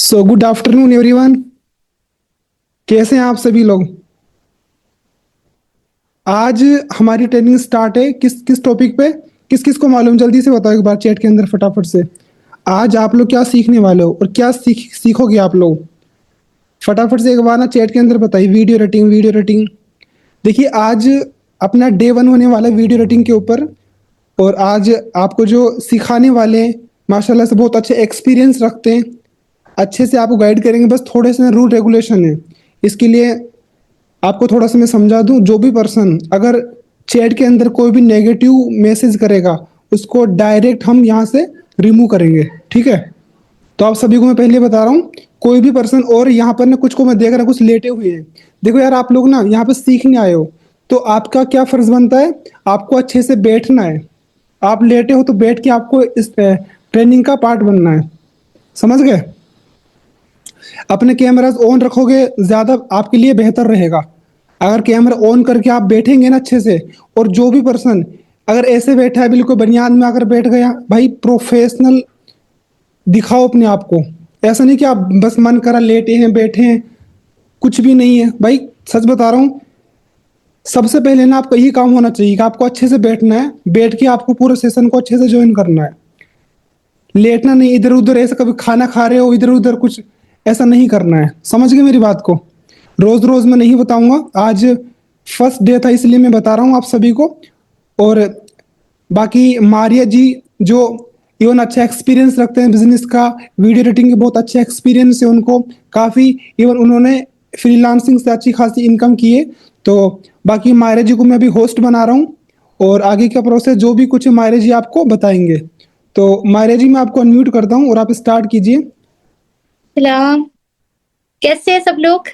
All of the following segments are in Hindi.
So good afternoon everyone. कैसे हैं आप सभी लोग? आज हमारी ट्रेनिंग स्टार्ट है। किस किस टॉपिक पे? किस किस को मालूम? जल्दी से बताओ एक बार चैट के अंदर फटाफट से। आज आप लोग क्या सीखने वाले हो और क्या सीखोगे आप लोग? फटाफट से एक बार ना चैट के अंदर बताइए। Video rating, video rating. देखिए, आज अपना डे वन होने वाला है वीडियो रेटिंग के ऊपर। और आज आपको जो सिखाने वाले हैं, माशाल्लाह से बहुत अच्छे एक्सपीरियंस रखते हैं। अच्छे से आपको गाइड करेंगे। बस थोड़े से रूल रेगुलेशन है। इसके लिए आपको थोड़ा सा मैं समझा दूं। जो भी पर्सन अगर चैट के अंदर कोई भी नेगेटिव मैसेज करेगा, उसको डायरेक्ट हम यहाँ से रिमूव करेंगे। ठीक है? तो आप सभी को मैं पहले बता रहा हूँ, कोई भी पर्सन। और यहाँ पर ना कुछ को मैं देख रहा, कुछ लेटे हुए हैं। देखो यार, आप लोग ना यहाँ पे सीखने आए हो, तो आपका क्या फर्ज बनता है? आपको अच्छे से बैठना है। आप लेटे हो तो बैठ के आपको इस ट्रेनिंग का पार्ट बनना है। समझ गए? अपने कैमरास ऑन रखोगे ज्यादा आपके लिए बेहतर रहेगा। अगर कैमरा ऑन करके आप बैठेंगे ना अच्छे से। और जो भी पर्सन अगर ऐसे बैठा है, बिल्कुल बनियान में अगर बैठ गया, भाई प्रोफेशनल दिखाओ अपने आप को। ऐसा नहीं कि आप बस मन करा लेटे हैं, बैठे हैं, कुछ भी नहीं है भाई। सच बता रहा हूँ। सबसे पहले ना आपका यही काम होना चाहिए कि आपको अच्छे से बैठना है। बैठ के आपको पूरे सेशन को अच्छे से ज्वाइन करना है। लेटना नहीं इधर उधर, ऐसा कभी खाना खा रहे हो इधर उधर कुछ ऐसा नहीं करना है। समझ गए मेरी बात को? रोज रोज मैं नहीं बताऊंगा। आज फर्स्ट डे था इसलिए मैं बता रहा हूँ आप सभी को। और बाकी मारिया जी, जो इवन अच्छा एक्सपीरियंस रखते हैं बिजनेस का, वीडियो एडिटिंग के बहुत अच्छे एक्सपीरियंस है उनको। काफी इवन उन्होंने फ्रीलांसिंग से अच्छी खासी इनकम की है। तो बाकी मारिया जी को मैं अभी होस्ट बना रहा हूँ। और आगे का प्रोसेस जो भी कुछ है मारिया जी आपको बताएंगे। तो मारिया जी, मैं आपको अनम्यूट करता हूँ और आप स्टार्ट कीजिए। सलाम। कैसे हैं सब लोग?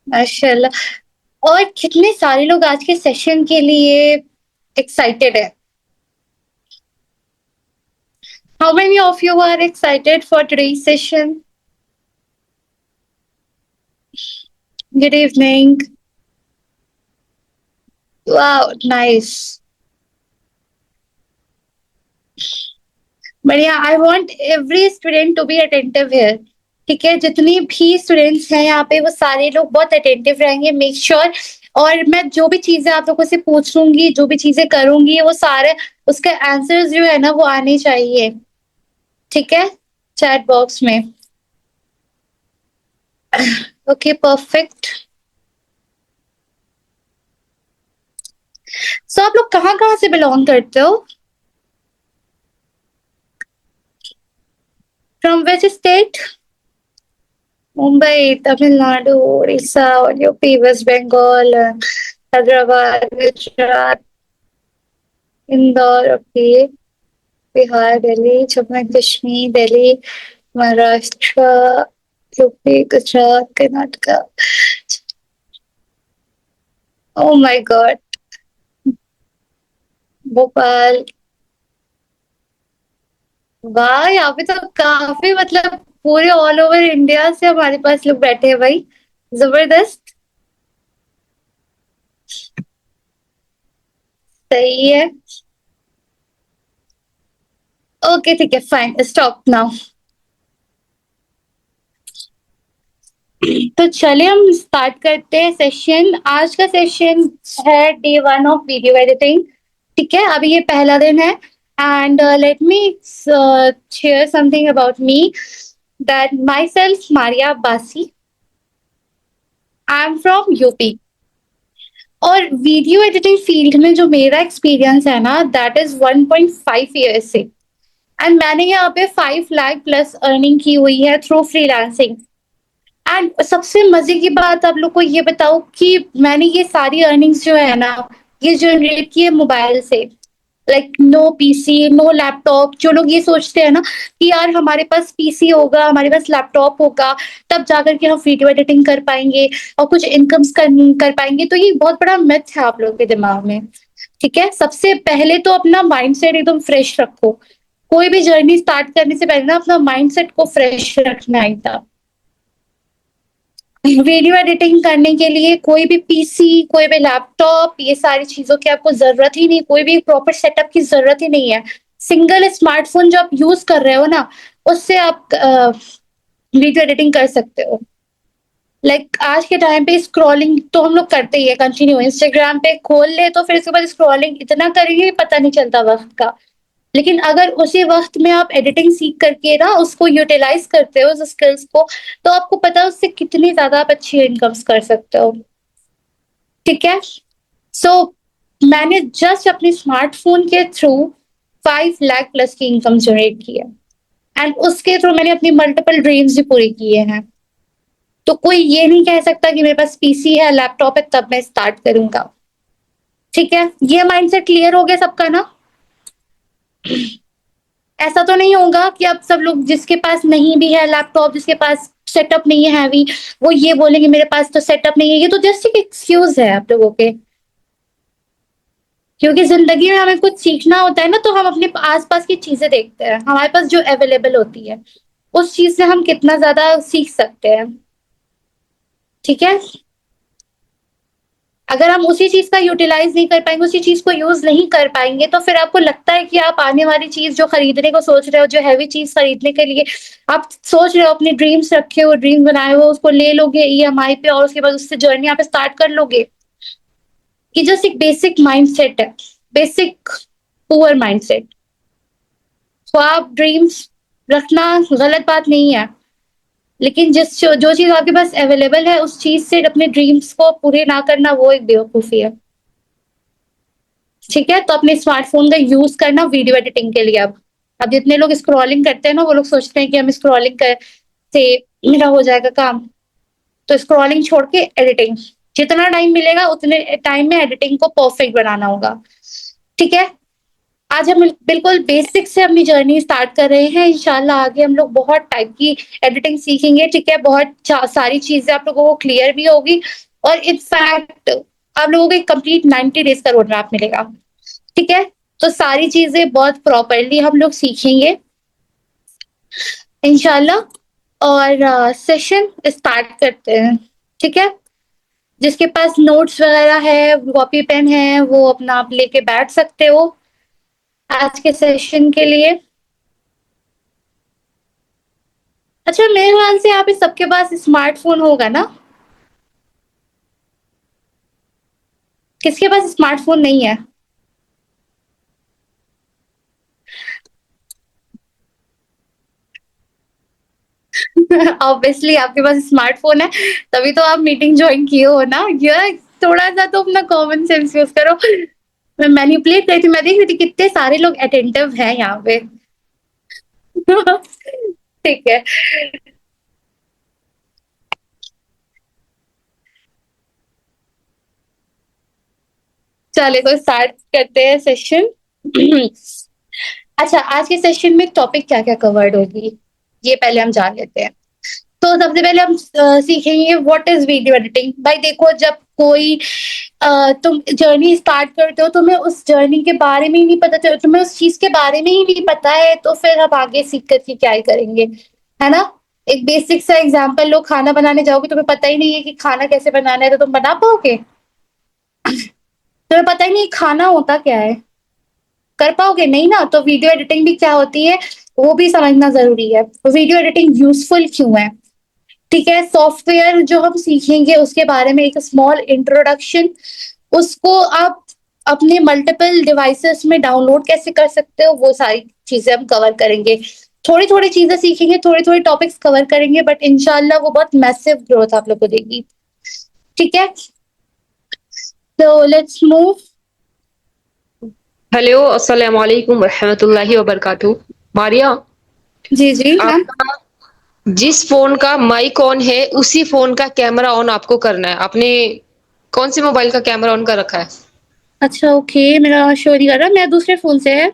माशाल्लाह। और कितने सारे लोग आज के सेशन के लिए एक्साइटेड है? How many of you are excited for today's session? Good evening. Wow, nice. बढ़िया। I want every student to be attentive here. ठीक है, जितनी भी स्टूडेंट्स हैं यहाँ पे वो सारे लोग बहुत अटेंटिव रहेंगे। मेक श्योर और मैं जो भी चीजें आप लोगों से पूछ लूंगी, जो भी चीजें करूंगी, वो सारे उसके आंसर्स जो है ना वो आने चाहिए। ठीक है, चैट बॉक्स में। Okay, perfect. सो आप लोग कहाँ कहाँ से बिलोंग करते हो? From which state? Mumbai, Tamil Nadu, Orissa और UP, West Bengal, Hyderabad, Gujarat, Indore, okay, Bihar, Delhi, Jammu and Kashmir, Delhi, Maharashtra, UP, Gujarat, Karnataka. Oh my god. Bhopal. वाह, यहाँ पे तो काफी मतलब पूरे ऑल ओवर इंडिया से हमारे पास लोग बैठे हैं भाई। जबरदस्त। सही है। ओके, ठीक है, फाइन, स्टॉप नाउ। तो चले हम स्टार्ट करते हैं सेशन। आज का सेशन है day one of video editing. ठीक है, अभी ये पहला दिन है। And let me share something about me, that my self Maria बासी। I am from UP. और वीडियो एडिटिंग फील्ड में जो मेरा एक्सपीरियंस है ना, दैट इज 1.5 ईयर से। एंड मैंने यहाँ पे 5 लाख प्लस अर्निंग की हुई है थ्रू फ्रीलांसिंग। एंड सबसे मजे की बात आप लोग को ये बताऊं कि मैंने ये सारी अर्निंग्स जो है ना, ये जनरेट की है मोबाइल से। Like no PC, no laptop. जो लोग ये सोचते हैं ना कि यार हमारे पास पीसी होगा, हमारे पास लैपटॉप होगा, तब जाकर के हम वीडियो एडिटिंग कर पाएंगे और कुछ इनकम्स कर पाएंगे, तो ये बहुत बड़ा मिथ है आप लोगों के दिमाग में। ठीक है, सबसे पहले तो अपना माइंडसेट एकदम फ्रेश रखो। कोई भी जर्नी स्टार्ट करने से पहले ना अपना माइंडसेट को फ्रेश रखना है एकदम। वीडियो एडिटिंग करने के लिए कोई भी पीसी, कोई भी लैपटॉप, ये सारी चीज़ों की आपको ज़रूरत ही नहीं, कोई भी प्रॉपर सेटअप की ज़रूरत ही नहीं है। सिंगल स्मार्टफ़ोन जो आप यूज़ कर रहे हो ना, उससे आप वीडियो एडिटिंग कर सकते हो। लाइक आज के टाइम पे स्क्रॉलिंग तो हम लोग करते ही है कंटिन्यू, इंस्टाग्राम पे खोल ले तो फिर उसके बाद स्क्रॉलिंग इतना करेंगे पता नहीं चलता वक़्त का। लेकिन अगर उसी वक़्त में आप एडिटिंग सीख करके ना उसको यूटिलाइज़ करते हो उस स्किल्स को, तो आपको पता है उससे कितनी ज़्यादा आप अच्छी इनकम्स कर सकते हो। ठीक है? सो मैंने जस्ट अपने स्मार्टफ़ोन के थ्रू 5 लाख प्लस की इनकम जनरेट की है एंड उसके थ्रू मैंने अपनी मल्टीपल ड्रीम्स भी पूरे किए हैं। तो कोई ये नहीं कह सकता कि मेरे पास पीसी है, लैपटॉप है तब मैं स्टार्ट करूँगा। ठीक है? ये माइंडसेट क्लियर हो गया सबका ना? ऐसा तो नहीं होगा कि अब सब लोग जिसके पास नहीं भी है लैपटॉप, जिसके पास सेटअप नहीं है हैवी, वो ये बोलेंगे मेरे पास तो सेटअप नहीं है। ये तो जस्ट एक एक्सक्यूज़ है आप लोगों के। क्योंकि ज़िंदगी में हमें कुछ सीखना होता है ना तो हम अपने आस-पास की चीज़ें देखते हैं। हमारे पास जो अवेलेबल होती है, उस चीज़ से हम कितना ज़्यादा सीख सकते हैं। ठीक है? अगर हम उसी चीज़ का यूटिलाइज़ नहीं कर पाएँगे, उसी चीज़ को यूज़ नहीं कर पाएँगे, तो फिर आपको लगता है कि आप आने वाली चीज़ जो खरीदने को सोच रहे हो, जो हेवी चीज़ खरीदने के लिए आप सोच रहे हो, अपने ड्रीम्स रखे हो, ड्रीम बनाए हो, उसको ले लोगे ईएमआई पे और उसके बाद उससे जर्नी आप स्टार्ट कर लोगे। ये जस्ट एक बेसिक माइंडसेट है, बेसिक पुअर माइंडसेट। ख्वाब, ड्रीम्स रखना गलत बात नहीं है, लेकिन जो चीज़ आपके पास अवेलेबल है, उस चीज़ से अपने ड्रीम्स को पूरे ना करना, वो एक बेवकूफ़ी है। ठीक है? तो अपने स्मार्टफ़ोन का यूज़ करना वीडियो एडिटिंग के लिए अब। अब जितने लोग स्क्रॉलिंग करते हैं ना, वो लोग सोचते हैं कि हम स्क्रॉलिंग से मेरा हो जाएगा काम। तो स्क्रॉलिंग छोड़ के एडिटिंग। जितना टाइम मिलेगा उतने टाइम में एडिटिंग को परफेक्ट बनाना होगा। ठीक है? आज हम बिल्कुल बेसिक से अपनी जर्नी स्टार्ट कर रहे हैं। इंशाल्लाह आगे हम लोग बहुत टाइप की एडिटिंग सीखेंगे, ठीक है? बहुत चा सारी चीज़ें आप लोगों को क्लियर भी होगी और इनफैक्ट आप लोगों को एक कंप्लीट 90 डेज़ का रोड मैप मिलेगा। ठीक है? तो सारी चीज़ें बहुत प्रॉपर्ली हम लोग सीखेंगे इंशाल्लाह और सेशन स्टार्ट करते हैं। ठीक है? जिसके पास नोट्स वगैरह है, कॉपी पेन है, वो अपना आप लेके बैठ सकते हो आज के सेशन के लिए। अच्छा मेरे ख्याल से यहाँ पे सबके पास स्मार्टफ़ोन होगा ना? किसके पास स्मार्टफ़ोन नहीं है? ऑब्वियसली आपके पास स्मार्टफ़ोन है, तभी तो आप मीटिंग जॉइन किए हो ना। यार थोड़ा-सा तो अपना कॉमन सेंस यूज़ करो। मैं मैनिपुलेट कर रही थी, मैं देख रही थी कितने सारे लोग अटेंटिव हैं यहाँ पे। ठीक है। चलिए तो स्टार्ट करते हैं सेशन। अच्छा आज के सेशन में टॉपिक क्या-क्या कवर्ड होगी, ये पहले हम जान लेते हैं। तो सबसे पहले हम सीखेंगे व्हाट इज़ वीडियो एडिटिंग। भाई देखो जब कोई तुम जर्नी स्टार्ट करते हो, तुम्हें उस जर्नी के बारे में ही नहीं पता चल तुम्हें उस चीज़ के बारे में ही नहीं पता है, तो फिर हम आगे सीख कर के क्या ही करेंगे, है ना? एक बेसिक सा एग्ज़ाम्पल लो, खाना बनाने जाओगे, तुम्हें पता ही नहीं है कि खाना कैसे बनाना है, तो तुम बना पाओगे? तुम्हें पता ही नहीं खाना होता क्या है, कर पाओगे? नहीं ना, तो वीडियो एडिटिंग भी क्या होती है, वो भी समझना ज़रूरी है। वीडियो एडिटिंग यूज़फुल क्यों है? ठीक है, सॉफ्टवेयर जो हम सीखेंगे उसके बारे में एक स्मॉल इंट्रोडक्शन, उसको आप अपने मल्टीपल डिवाइसेस में डाउनलोड कैसे कर सकते हो, वो सारी चीज़ें हम कवर करेंगे। थोड़ी-थोड़ी चीज़ें सीखेंगे, थोड़ी-थोड़ी टॉपिक्स कवर करेंगे, बट इंशाल्लाह वो बहुत मैसिव ग्रोथ आप लोग को देगी। ठीक है? तो लेट्स मूव। हेलो अस्सलाम वालेकुम रहमतुल्लाहि व बरकातहू। मारिया, जी, जी, मैम। आपका जिस फोन का माइक ऑन है उसी फोन का कैमरा ऑन आपको करना है। आपने कौन से मोबाइल का कैमरा ऑन कर रखा है? अच्छा ओके, मेरा शो नहीं कर रहा, मेरा दूसरे फ़ोन से है,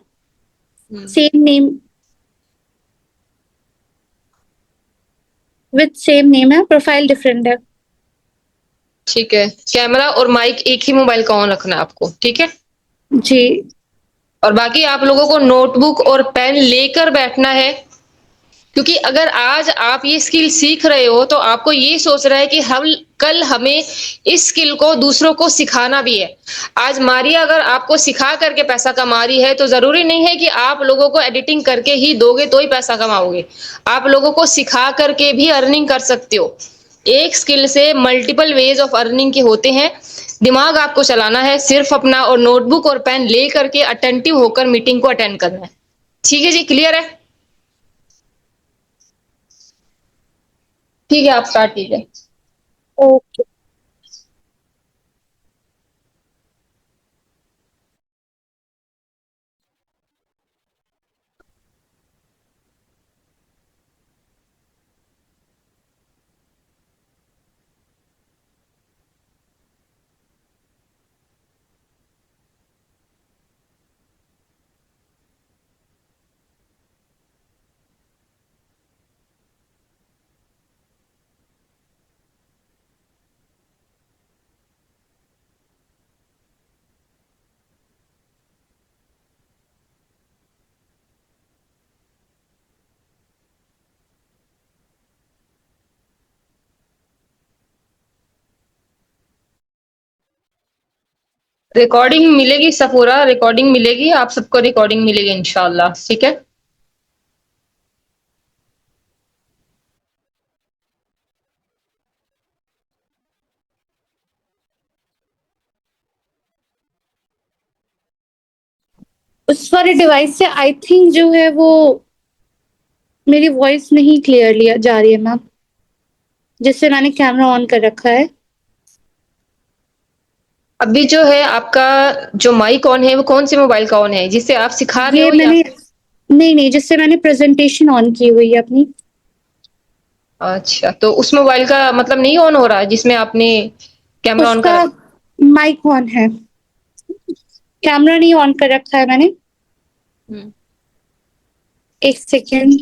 same name with same name है, प्रोफाइल डिफरेंट है। ठीक है, कैमरा और माइक एक ही मोबाइल का ऑन रखना है आपको, ठीक है? जी। और बाकी आप लोगों को नोटबुक और पेन लेकर बैठना है क्योंकि अगर आज आप ये स्किल सीख रहे हो तो आपको ये सोच रहा है कि हम कल हमें इस स्किल को दूसरों को सिखाना भी है। आज मारिया अगर आपको सिखा करके पैसा कमा रही है तो ज़रूरी नहीं है कि आप लोगों को एडिटिंग करके ही दोगे तो ही पैसा कमाओगे। आप लोगों को सिखा करके भी अर्निंग कर सकते हो। एक स्किल से मल्टीपल वेज ऑफ अर्निंग के होते हैं। दिमाग आपको चलाना है, सिर्फ अपना और नोटबुक और पेन ले करके अटेंटिव होकर मीटिंग को अटेंड करना है। ठीक है जी, क्लियर है? ठीक है, आप स्टार्ट कीजिए। ओके। रिकॉर्डिंग मिलेगी सफूरा, रिकॉर्डिंग मिलेगी, आप सबको रिकॉर्डिंग मिलेगी इंशाल्लाह। ठीक है? उस वाले डिवाइस से आई थिंक जो है वो मेरी वॉइस नहीं क्लियरली जा रही है मैम, जिससे मैंने कैमरा ऑन कर रखा है। अभी जो है आपका जो माइक ऑन है वो कौन से मोबाइल का ऑन है, जिससे आप सिखा रहे ये हो या? मैंने नहीं, जिससे मैंने प्रेजेंटेशन ऑन की हुई है अपनी। अच्छा, तो उस मोबाइल का मतलब नहीं ऑन हो रहा है जिसमें आपने कैमरा ऑन उसका करा? माइक ऑन है, कैमरा नहीं ऑन कर रखा है मैंने। हम्म। एक सेकेंड,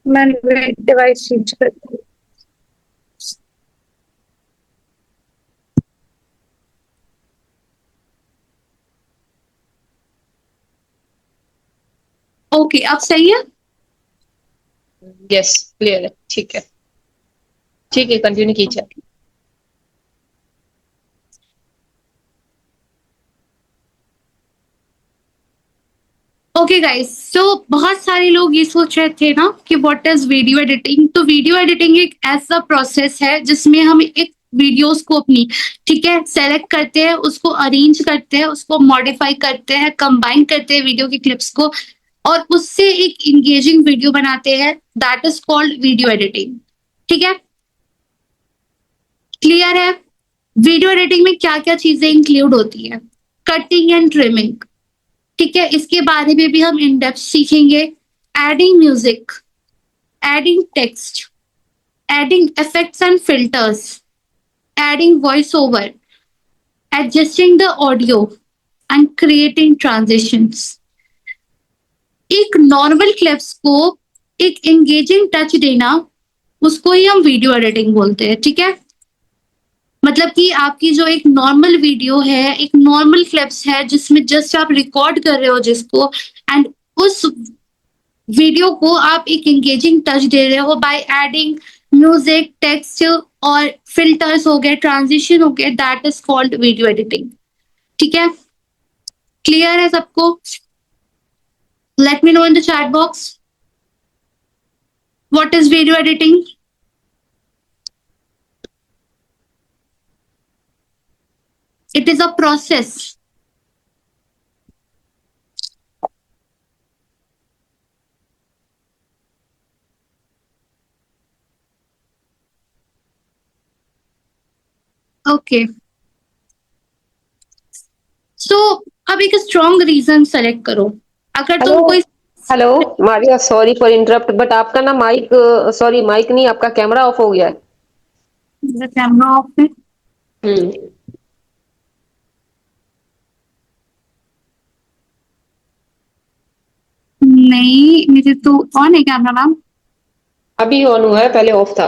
मैं डिवाइस चेंज करती हूँ। ओके, अब सही है? यस, क्लियर है। ठीक है, ठीक है, कंटिन्यू कीजिए। ओके गाइस, सो बहुत सारे लोग ये सोच रहे थे ना कि व्हाट इज वीडियो एडिटिंग। तो वीडियो एडिटिंग एक ऐसा प्रोसेस है जिसमें हम एक वीडियोस को अपनी, ठीक है, सेलेक्ट करते हैं, उसको अरेंज करते हैं, उसको मॉडिफाई करते हैं, कंबाइन करते हैं वीडियो की क्लिप्स को, और उससे एक इंगेजिंग वीडियो बनाते हैं। That is called video editing. ठीक है, क्लियर है? वीडियो एडिटिंग में क्या क्या चीजें इंक्लूड होती है? कटिंग एंड ट्रिमिंग, ठीक है, इसके बारे में भी हम इन डेप्थ सीखेंगे। Adding music, adding text, adding effects and filters, adding voice over, adjusting the audio and creating transitions. एक नॉर्मल क्लिप्स को एक एंगेजिंग टच देना, उसको ही हम वीडियो एडिटिंग बोलते हैं। ठीक है, मतलब कि आपकी जो एक नॉर्मल वीडियो है, एक नॉर्मल क्लिप्स है जिसमें जस्ट आप रिकॉर्ड कर रहे हो जिसको, एंड उस वीडियो को आप एक एंगेजिंग टच दे रहे हो बाय एडिंग म्यूजिक, टेक्स्ट और फिल्टर्स हो गए, ट्रांजिशन हो गए, that is called video editing. ठीक है, क्लियर है सबको? Late me know in the chat box what is video editing. It is a process. Okay. So अब एक स्ट्रॉन्ग रीजन सेलेक्ट करो। अगर हेलो, तुम कोई hello Maria, sorry for interrupt, but आपका ना माइक, सॉरी माइक नहीं, आपका कैमरा ऑफ हो गया है। कैमरा ऑफ है? हम्म। नहीं, मेरे तो ऑन है कैमरा मैम। अभी ऑन हुआ है, पहले ऑफ था।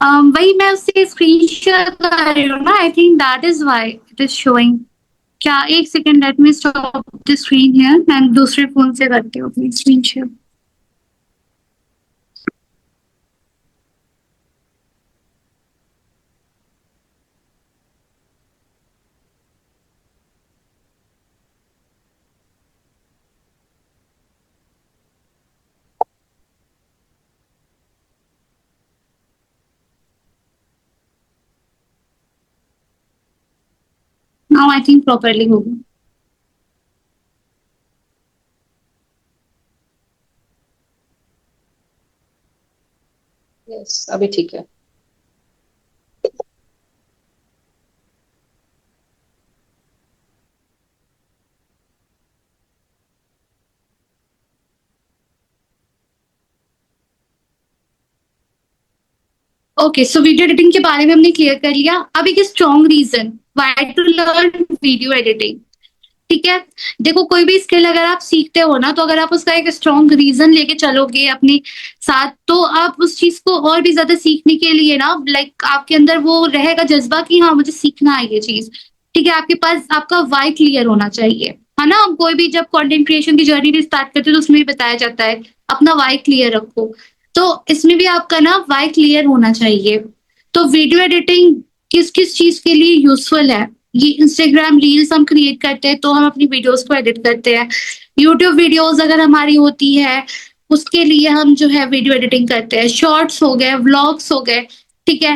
वही मैं उससे स्क्रीन शेयर कर रही हूँ ना, I think that is why it is showing. क्या, एक second, let me stop the screen here, मैं दूसरे फोन से करती हूँ अपनी screen share. Now I think properly होगा। यस, अभी ठीक है। ओके, सो वीडियो एडिटिंग के बारे में हमने क्लियर कर लिया। अब एक strong reason why to learn video editing. ठीक है, देखो कोई भी स्किल अगर आप सीखते हो ना, तो अगर आप उसका एक स्ट्रॉन्ग रीजन लेके चलोगे अपने साथ, तो आप उस चीज को और भी ज्यादा सीखने के लिए ना, लाइक आपके अंदर वो रहेगा जज्बा कि हाँ मुझे सीखना है ये चीज। ठीक है, आपके पास आपका वाई क्लियर होना चाहिए, है ना। हम कोई भी जब कंटेंट क्रिएशन की जर्नी भी स्टार्ट करते हैं तो उसमें भी बताया जाता है अपना वाई क्लियर रखो। तो इसमें भी आपका ना वाई क्लियर होना चाहिए। तो वीडियो एडिटिंग किस किस चीज के लिए यूजफुल है, ये इंस्टाग्राम रील्स हम क्रिएट करते हैं तो हम अपनी वीडियोस को एडिट करते हैं। यूट्यूब वीडियोस अगर हमारी होती है उसके लिए हम जो है वीडियो एडिटिंग करते हैं। शॉर्ट्स हो गए, व्लॉग्स हो गए, ठीक है।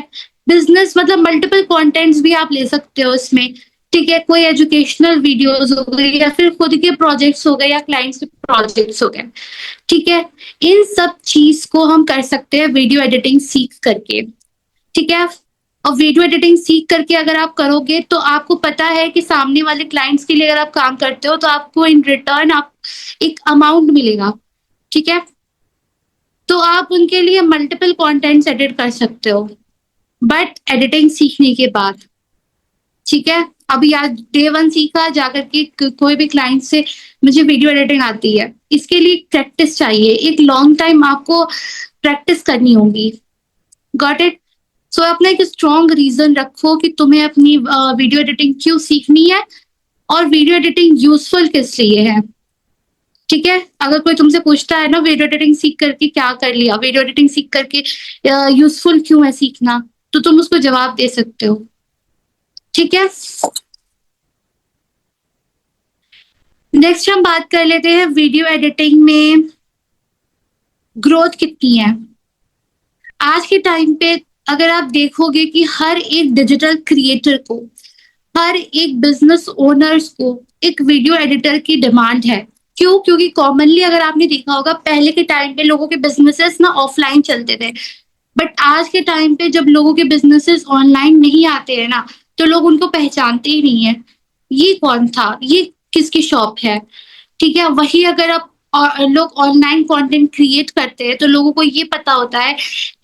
बिजनेस मतलब मल्टीपल कंटेंट्स भी आप ले सकते हो इसमें। ठीक है, कोई एजुकेशनल वीडियोस हो गए या फिर खुद के प्रोजेक्ट्स हो गए या क्लाइंट्स के प्रोजेक्ट्स हो गए। ठीक है, इन सब चीज को हम कर सकते हैं वीडियो एडिटिंग सीख करके। ठीक है, और वीडियो एडिटिंग सीख करके अगर आप करोगे तो आपको पता है कि सामने वाले क्लाइंट्स के लिए अगर आप काम करते हो तो आपको इन रिटर्न आप एक अमाउंट मिलेगा। ठीक है, तो आप उनके लिए मल्टीपल कंटेंट्स एडिट कर सकते हो, बट एडिटिंग सीखने के बाद। ठीक है, अभी आज डे 1 सीखा जाकर के कोई भी क्लाइंट से मुझे वीडियो एडिटिंग आती है, इसके लिए प्रैक्टिस चाहिए, एक लॉन्ग टाइम आपको प्रैक्टिस करनी होगी। Got it. सो अपना एक स्ट्रॉन्ग रीजन रखो कि तुम्हें अपनी वीडियो एडिटिंग क्यों सीखनी है और वीडियो एडिटिंग यूजफुल किस लिए है। ठीक है, अगर कोई तुमसे पूछता है ना वीडियो एडिटिंग सीख करके क्या कर लिया, वीडियो एडिटिंग सीख करके यूजफुल क्यों है सीखना, तो तुम उसको जवाब दे सकते हो। ठीक है, नेक्स्ट हम बात कर लेते हैं वीडियो एडिटिंग में ग्रोथ कितनी है। आज के टाइम पे अगर आप देखोगे कि हर एक डिजिटल क्रिएटर को, हर एक बिजनेस ओनर्स को एक वीडियो एडिटर की डिमांड है। क्यों? क्योंकि कॉमनली अगर आपने देखा होगा पहले के टाइम पे लोगों के बिजनेसेस ना ऑफलाइन चलते थे, बट आज के टाइम पे जब लोगों के बिजनेसेस ऑनलाइन नहीं आते हैं ना, तो लोग उनको पहचानते ही नहीं है, ये कौन था, ये किसकी शॉप है। ठीक है, वही अगर आप लोग ऑनलाइन कंटेंट क्रिएट करते हैं तो लोगों को ये पता होता है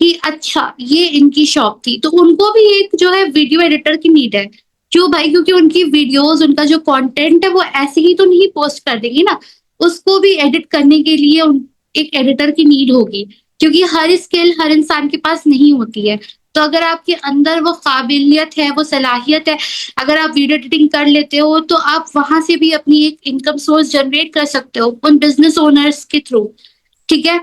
कि अच्छा ये इनकी शॉप थी, तो उनको भी एक जो है वीडियो एडिटर की नीड है। क्यों भाई? क्योंकि उनकी वीडियोस, उनका जो कंटेंट है वो ऐसे ही तो नहीं पोस्ट कर देंगे ना, उसको भी एडिट करने के लिए एक एडिटर की नीड होगी, क्योंकि हर स्किल हर इंसान के पास नहीं होती है। तो अगर आपके अंदर वो काबिलियत है, वो सलाहियत है, अगर आप वीडियो एडिटिंग कर लेते हो तो आप वहां से भी अपनी एक इनकम सोर्स जनरेट कर सकते हो उन बिजनेस ओनर्स के थ्रू। ठीक है,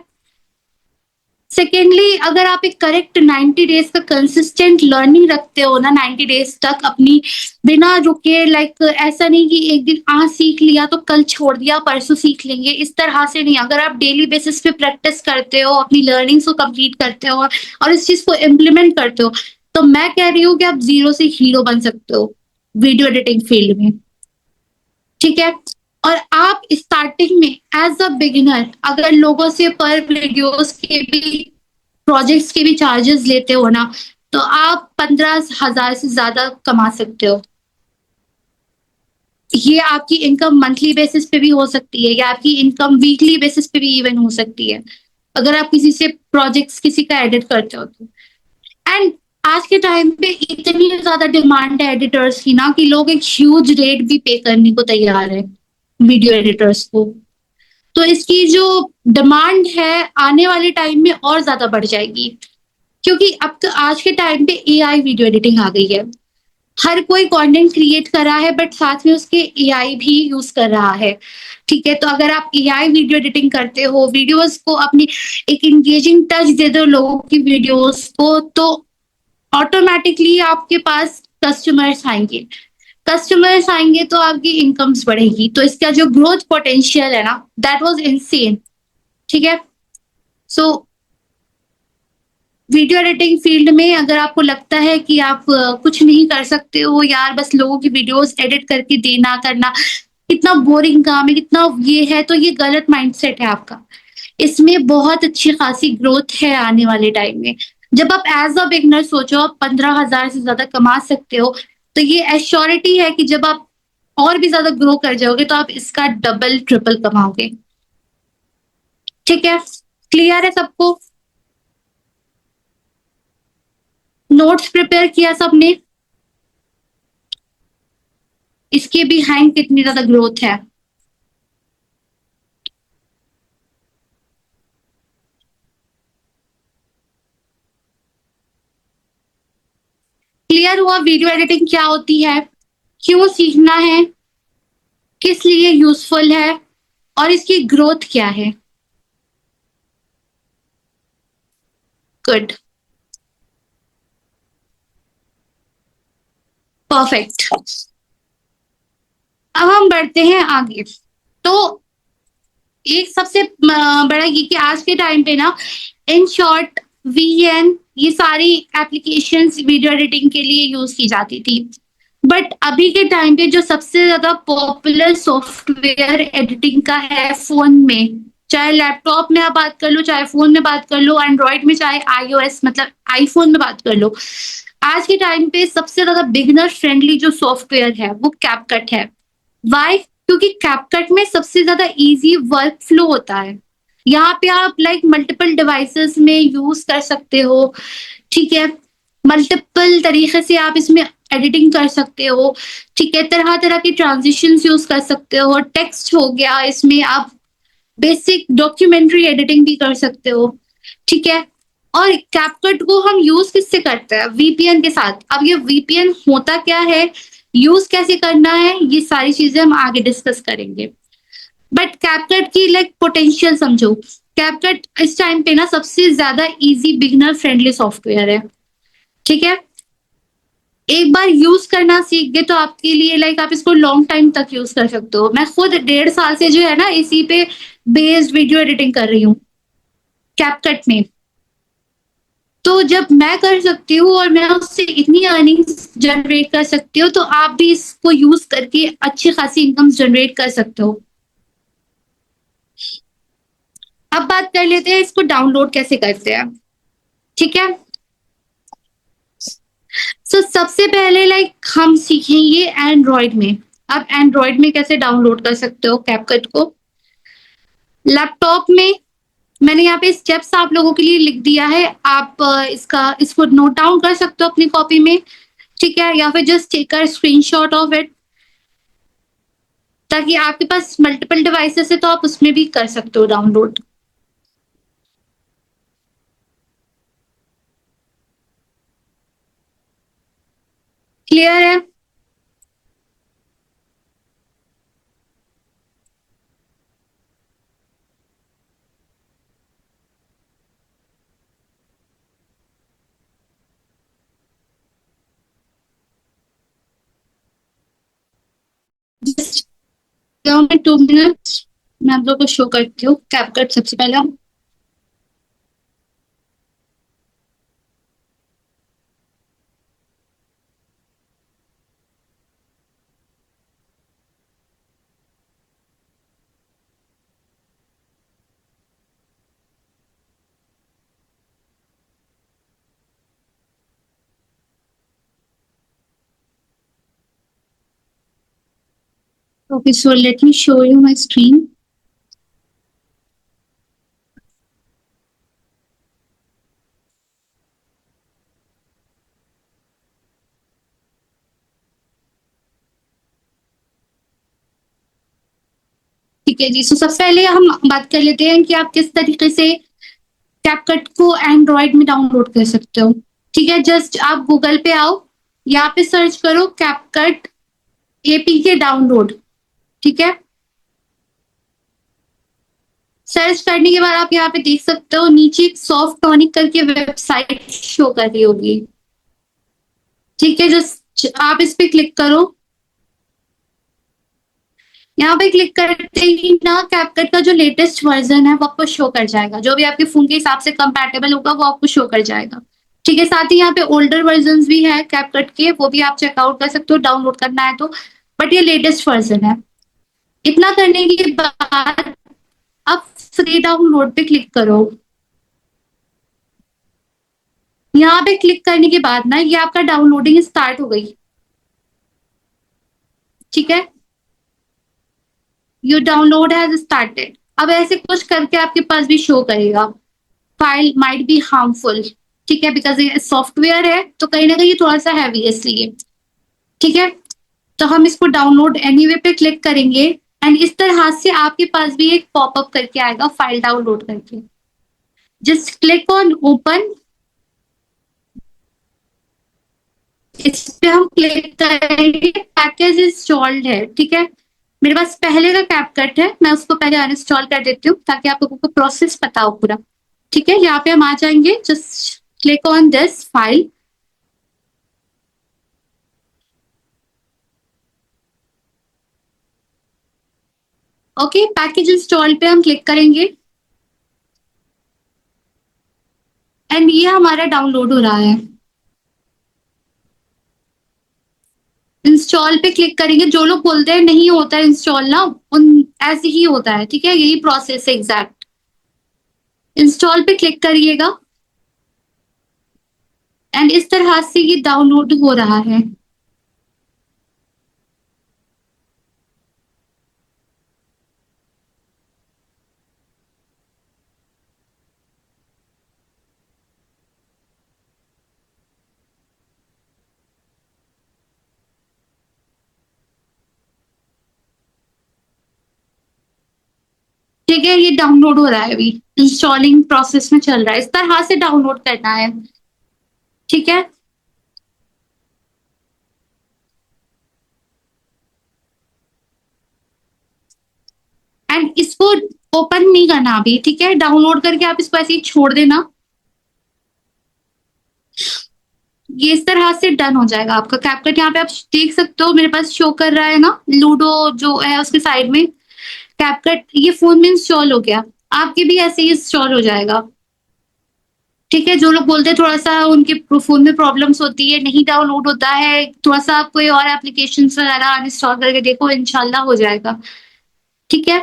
सेकेंडली अगर आप एक करेक्ट 90 डेज का कंसिस्टेंट लर्निंग रखते हो ना, 90 डेज तक अपनी बिना रुके, लाइक ऐसा नहीं कि एक दिन आज सीख लिया तो कल छोड़ दिया, परसों सीख लेंगे, इस तरह से नहीं। अगर आप डेली बेसिस पे प्रैक्टिस करते हो, अपनी लर्निंग्स को कंप्लीट करते हो और इस चीज को इम्प्लीमेंट करते हो, तो मैं कह रही हूँ कि आप जीरो से हीरो बन सकते हो वीडियो एडिटिंग फील्ड में। ठीक है, और आप स्टार्टिंग में एज अ बिगिनर अगर लोगों से पर वीडियोस के भी, प्रोजेक्ट्स के भी चार्जेस लेते हो ना, तो आप 15,000 से ज्यादा कमा सकते हो। ये आपकी इनकम मंथली बेसिस पे भी हो सकती है या आपकी इनकम वीकली बेसिस पे भी इवन हो सकती है, अगर आप किसी से प्रोजेक्ट्स किसी का एडिट करते हो तो। एंड आज के टाइम पे इतनी ज्यादा डिमांड है एडिटर्स की ना, कि लोग एक ह्यूज रेट भी पे करने को तैयार है वीडियो एडिटर्स को। तो इसकी जो डिमांड है आने वाले टाइम में और ज्यादा बढ़ जाएगी, क्योंकि अब तो आज के टाइम पे एआई वीडियो एडिटिंग आ गई है। हर कोई कंटेंट क्रिएट कर रहा है, बट साथ में उसके एआई भी यूज कर रहा है। ठीक है, तो अगर आप एआई वीडियो एडिटिंग करते हो, वीडियोस को अपनी एक इंगेजिंग टच दे दो लोगों की वीडियोस को, तो ऑटोमेटिकली आपके पास कस्टमर्स आएंगे। कस्टमर्स आएंगे तो आपकी इनकम्स बढ़ेगी। तो इसका जो ग्रोथ पोटेंशियल है ना, दैट वाज इनसेन। ठीक है, सो वीडियो एडिटिंग फील्ड में अगर आपको लगता है कि आप कुछ नहीं कर सकते हो यार, बस लोगों की वीडियोस एडिट करके देना करना कितना बोरिंग काम है, कितना ये है, तो ये गलत माइंडसेट है आपका। इसमें बहुत अच्छी खासी ग्रोथ है आने वाले टाइम में। जब आप एज अ बिगनर सोचो आप 15,000 से ज्यादा कमा सकते हो, तो ये एश्योरिटी है कि जब आप और भी ज्यादा ग्रो कर जाओगे तो आप इसका डबल ट्रिपल कमाओगे। ठीक है, क्लियर है सबको? नोट्स प्रिपेयर किया सबने? इसके बिहाइंड कितनी ज्यादा ग्रोथ है? क्लियर हुआ वीडियो एडिटिंग क्या होती है, क्यों सीखना है, किस लिए यूजफुल है और इसकी ग्रोथ क्या है? Good, perfect. अब हम बढ़ते हैं आगे। तो एक सबसे बड़ा ये कि आज के टाइम पे ना इन शॉर्ट वीएन ये सारी एप्लीकेशंस वीडियो एडिटिंग के लिए यूज की जाती थी। बट अभी के टाइम पे जो सबसे ज्यादा पॉपुलर सॉफ्टवेयर एडिटिंग का है फोन में, चाहे लैपटॉप में आप बात कर लो, चाहे फोन में बात कर लो, एंड्रॉइड में, चाहे आईओएस मतलब आईफोन में बात कर लो, आज के टाइम पे सबसे ज्यादा बिगिनर फ्रेंडली जो सॉफ्टवेयर है वो कैपकट है। वाई? क्योंकि कैपकट में सबसे ज्यादा इजी वर्क फ्लो होता है। यहाँ पे आप लाइक मल्टीपल डिवाइसेस में यूज कर सकते हो। ठीक है, मल्टीपल तरीके से आप इसमें एडिटिंग कर सकते हो। ठीक है, तरह तरह के ट्रांजिशंस यूज कर सकते हो, टेक्स्ट हो गया, इसमें आप बेसिक डॉक्यूमेंट्री एडिटिंग भी कर सकते हो। ठीक है, और कैपकट को हम यूज किससे करते हैं? वीपीएन के साथ। अब ये वीपीएन होता क्या है, यूज कैसे करना है, ये सारी चीजें हम आगे डिस्कस करेंगे। बट कैपकट की लाइक पोटेंशियल समझो। कैपकट इस टाइम पे ना सबसे ज्यादा इजी बिगिनर फ्रेंडली सॉफ्टवेयर है। ठीक है, एक बार यूज करना सीख गए तो आपके लिए लाइक आप इसको लॉन्ग टाइम तक यूज कर सकते हो। मैं खुद 1.5 साल से जो है ना इसी पे बेस्ड वीडियो एडिटिंग कर रही हूँ कैपकट में। तो जब मैं कर सकती हूँ और मैं उससे इतनी अर्निंग्स जनरेट कर सकती हूँ, तो आप भी इसको यूज करके अच्छी खासी इनकम जनरेट कर सकते हो। अब बात कर लेते हैं इसको डाउनलोड कैसे करते हैं। ठीक है, सो सबसे पहले लाइक हम सीखेंगे एंड्रॉइड में। आप एंड्रॉइड में कैसे डाउनलोड कर सकते हो कैपकट को। लैपटॉप में मैंने यहाँ पे स्टेप्स आप लोगों के लिए लिख दिया है, आप इसको नोट डाउन कर सकते हो अपनी कॉपी में। ठीक है, या फिर just take a screenshot of it, ताकि आपके पास मल्टीपल डिवाइसेस है तो आप उसमें भी कर सकते हो डाउनलोड। क्लियर है? जस्ट 2 मिनट्स मैं आप लोग को शो करती हूँ कैपकट सबसे पहले। Okay, so let me show you my screen. ठीक है जी, सो सबसे पहले हम बात कर लेते हैं कि आप किस तरीके से कैपकट को एंड्रॉइड में डाउनलोड कर सकते हो। ठीक है, जस्ट आप गूगल पे आओ, यहाँ पे सर्च करो कैपकट एपीके डाउनलोड। ठीक है, सर्च करने के बाद आप यहाँ पे देख सकते हो नीचे एक सॉफ्ट टॉनिक करके वेबसाइट शो कर रही होगी। ठीक है, जस्ट आप इस पे क्लिक करो। यहाँ पे क्लिक करते ही ना कैपकट का जो लेटेस्ट वर्जन है वो आपको शो कर जाएगा, जो भी आपके फोन के हिसाब से कंपैटिबल होगा वो आपको शो कर जाएगा। ठीक है, साथ ही यहाँ पे ओल्डर वर्जन भी है कैपकट के, वो भी आप चेकआउट कर सकते हो डाउनलोड करना है तो, बट ये लेटेस्ट वर्जन है। इतना करने के बाद अब फ्री डाउनलोड पे क्लिक करो। यहाँ पे क्लिक करने के बाद ना ये आपका डाउनलोडिंग स्टार्ट हो गई। ठीक है, योर डाउनलोड हैज स्टार्टेड। अब ऐसे कुछ करके आपके पास भी शो करेगा फाइल माइट बी हार्मफुल। ठीक है, बिकॉज ये सॉफ्टवेयर है तो कहीं ना कहीं थोड़ा सा हैवी है इसलिए। ठीक है, तो हम इसको डाउनलोड एनीवे पे क्लिक करेंगे एंड इस तरह से आपके पास भी एक पॉपअप करके आएगा फाइल डाउनलोड करके। जस्ट क्लिक ऑन ओपन, इस पे हम क्लिक करेंगे, पैकेज इंस्टॉल्ड है। ठीक है, मेरे पास पहले का कैपकट है, मैं उसको पहले अनइंस्टॉल कर देती हूँ ताकि आप लोगों को प्रोसेस पता हो पूरा। ठीक है, यहाँ पे हम आ जाएंगे, just click on this file. Okay, package install पे हम क्लिक करेंगे एंड ये हमारा डाउनलोड हो रहा है। इंस्टॉल पे क्लिक करेंगे, जो लोग बोलते हैं नहीं होता है इंस्टॉल ना, उन ऐसे ही होता है। ठीक है, यही प्रोसेस है एग्जैक्ट। इंस्टॉल पे क्लिक करिएगा एंड इस तरह से ये डाउनलोड हो रहा है। ठीक है, ये डाउनलोड हो रहा है, अभी इंस्टॉलिंग प्रोसेस में चल रहा है। इस तरह से डाउनलोड करना है। ठीक है, एंड इसको ओपन नहीं करना अभी। ठीक है, डाउनलोड करके आप इसको ऐसे ही छोड़ देना। ये इस तरह से डन हो जाएगा आपका कैपकट। यहाँ पे आप देख सकते हो मेरे पास शो कर रहा है ना लूडो जो है उसके साइड में कैपकट, ये फोन में इंस्टॉल हो गया। आपके भी ऐसे ही इंस्टॉल हो जाएगा। ठीक है, जो लोग बोलते हैं थोड़ा सा उनके फोन में प्रॉब्लम्स होती है, नहीं डाउनलोड होता है, थोड़ा सा आप कोई और एप्लीकेशन वगैरह अनइंस्टॉल करके देखो, इंशाल्लाह हो जाएगा। ठीक है,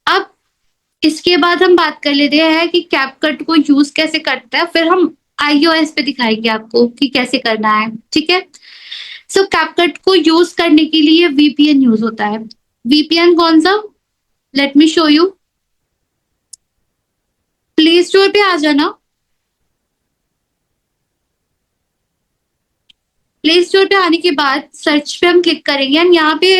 अब इसके बाद हम बात कर लेते हैं कि कैपकट को यूज कैसे करता है, फिर हम iOS पे दिखाएंगे आपको कि कैसे करना है। ठीक है, सो कैपकट को यूज करने के लिए वीपीएन यूज होता है। वीपीएन कौन सा, let me show you. Play store पे आ जाना। प्ले स्टोर पे आने के बाद सर्च पे हम क्लिक करेंगे एंड यहाँ पे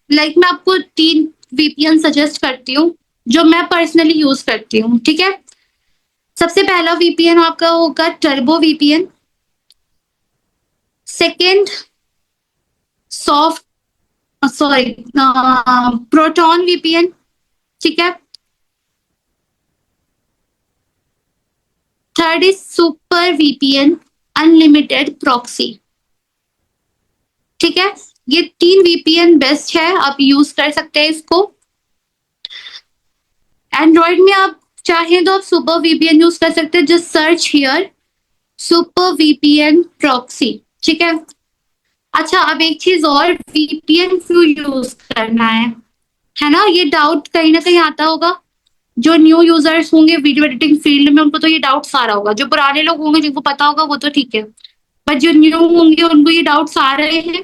मैं आपको 3 वीपीएन सजेस्ट करती हूँ जो मैं पर्सनली यूज करती हूँ। ठीक है, सबसे पहला वीपीएन आपका होगा turbo VPN, second soft sorry proton VPN. ठीक है, third is super VPN unlimited proxy. ठीक है, ये 3 वीपीएन बेस्ट है, आप यूज कर सकते हैं इसको। एंड्रॉइड में आप चाहें तो आप सुपर वीपीएन यूज कर सकते हैं, just search here super VPN proxy. ठीक है, अच्छा अब एक चीज और, वीपीएन क्यों यूज करना है ना, ये डाउट कहीं ना कहीं आता होगा। जो न्यू यूजर्स होंगे वीडियो एडिटिंग फील्ड में उनको तो ये डाउट्स आ रहा होगा, जो पुराने लोग होंगे जिनको पता होगा वो तो ठीक है, बट जो न्यू होंगे उनको ये डाउट्स आ रहे हैं।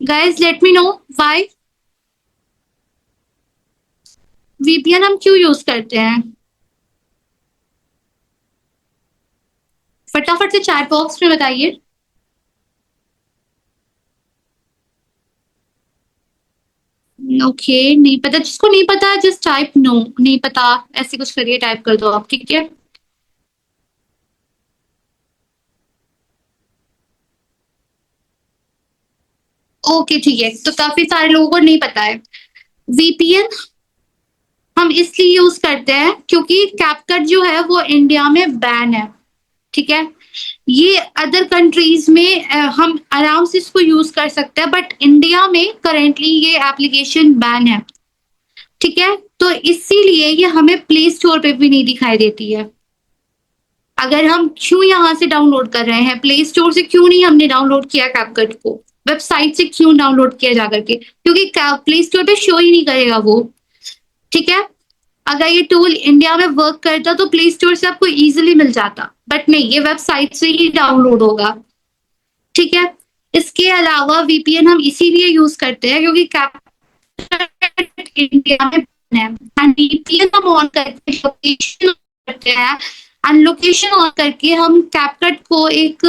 Guys let me know why VPN हम क्यों यूज करते हैं। फटाफट से चैट बॉक्स में बताइए। ओके नहीं पता, जिसको नहीं पता जस्ट टाइप नो, नहीं पता ऐसे कुछ करिए, टाइप कर दो आप। ठीक है, ओके ठीक है, तो काफी सारे लोगों को नहीं पता है। वीपीएन हम इसलिए यूज करते हैं क्योंकि कैपकट जो है वो इंडिया में बैन है। ठीक है, ये अदर कंट्रीज में हम आराम से इसको यूज कर सकते हैं, बट इंडिया में करेंटली ये एप्लीकेशन बैन है, ठीक है। तो इसीलिए ये हमें प्ले स्टोर पे भी नहीं दिखाई देती है। अगर हम क्यों यहाँ से डाउनलोड कर रहे हैं, प्ले स्टोर से क्यों नहीं हमने डाउनलोड किया कैपकट को, वेबसाइट से क्यों डाउनलोड किया जाकर के, क्योंकि प्ले स्टोर पे शो ही नहीं करेगा वो, ठीक है। अगर ये टूल इंडिया में वर्क करता तो प्ले स्टोर से आपको इजीली मिल जाता, बट नहीं, ये वेबसाइट से ही डाउनलोड होगा, ठीक है। इसके अलावा वीपीएन हम इसीलिए यूज करते हैं क्योंकि कैपकट इंडिया में है, एंड वीपीएन हम ऑन करके लोकेशन करते हैं, एंड लोकेशन ऑन करके हम कैपकट को एक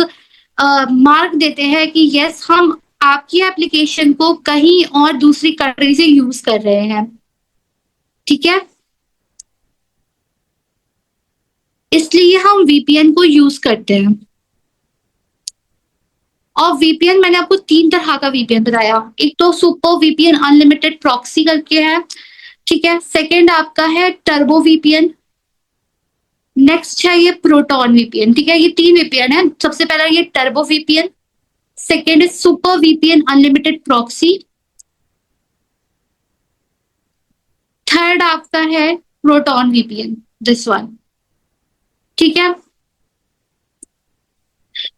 मार्क देते हैं कि यस, हम आपकी एप्लीकेशन को कहीं और दूसरी कंट्री से यूज कर रहे हैं, ठीक है। इसलिए हम वीपीएन को यूज करते हैं। और वीपीएन मैंने आपको 3 तरह का वीपीएन बताया। एक तो सुपर वीपीएन अनलिमिटेड प्रॉक्सी करके है, ठीक है। सेकंड आपका है टर्बो वीपीएन, नेक्स्ट है ये प्रोटॉन वीपीएन, ठीक है। ये 3 वीपीएन है। सबसे पहला ये turbo VPN, second is super VPN unlimited proxy, third आपका है प्रोटॉन वीपीएन, दिस वन, ठीक है।